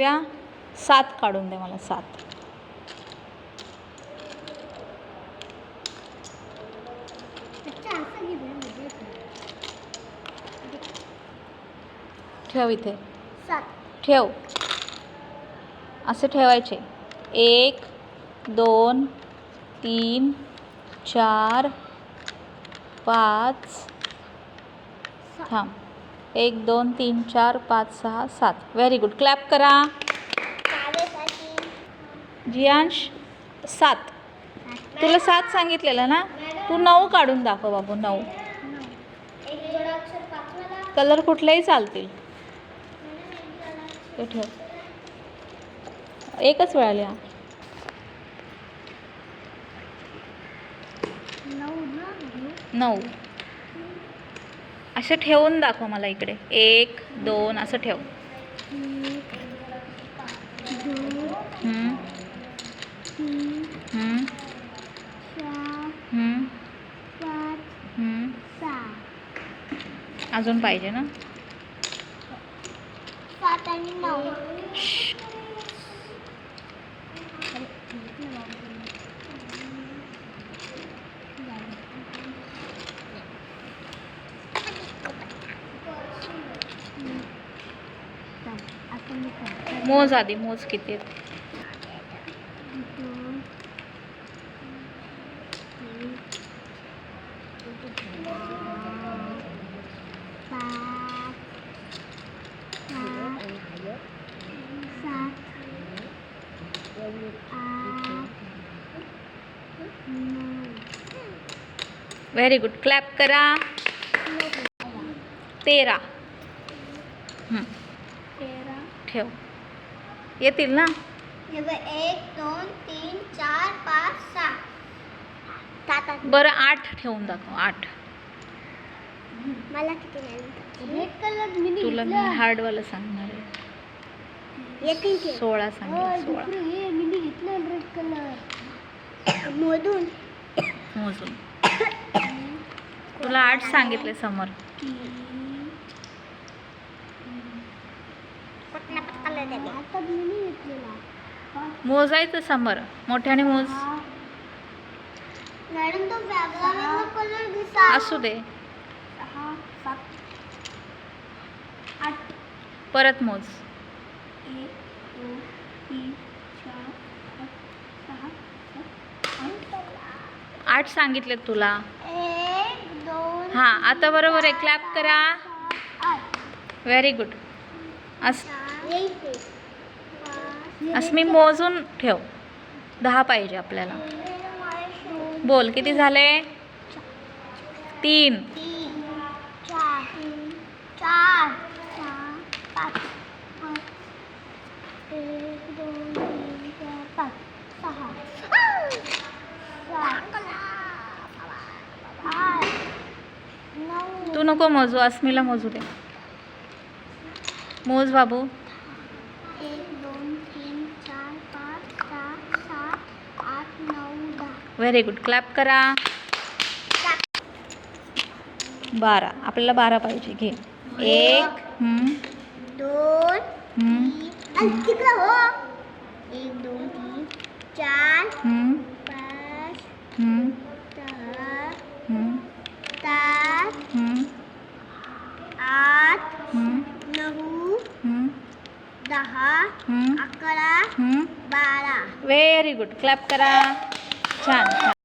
दिव्या 7 काढून दे मला 7. ठेव इथे. ठेव. असे ठेवायचे. 1 2 3 4 5. थांब. 1 2 3 4 5 6 7. Very good. क्लॅप करा. जियांश 7. तुला 7 सांगितलेलं ना. तू 9 काढून दाखव बाबू. 9. कलर कुठलेही चालतील. ते ठेव. एकच वेळा लिहा. 9. असे ठेवून दाखव मला इकडे. 1 2 असं ठेव. 6 अजून पाहिजे ना. 7 आणि 9. मोज आधी. मोज किती आहेत. 9. Very good. क्लॅप करा. 13. ठेव. येतील ना. 1 2 3 4 5 6. बरं 8 ठेवून दाखव. 8. मला किती नाही. रेड कलर मिनी तुला मी हार्डवाला सांगणार आहे. 16 सांगितलं. 16 हे मिनी घेतलं रेड कलर. मोजून. तुला 8 सांगितले समोर. आता मिनी घेतलेला. मोजायचं समोर. मोठ्याने मोज. मॅडम तो वेगळा कलर दिसला. असू दे. 6 7 8. परत मोज. 1 2 3 4 5 6 8 सांगितले तुला. 1 2. हां आता बरोबर आहे. क्लॅप करा. 8. Very good. अस्मी मोजून ठेव. 10 पाहिजे आपल्याला. बोल किती झाले. 3 4 4 5 1 2 3 4 5 6 9. तू नको मोजू. अस्मीला मोजू दे. मोज बाबू. 1 2 3 4 5 6 7 8 9 10. Very good. क्लॅप करा. 12. आपल्याला 12 पाहिजे. घे. 1 2 3 तिकडं हो. 1 2 3 4 5 6 7 8 9 10 11 12. Very good. क्लॅप करा. छान.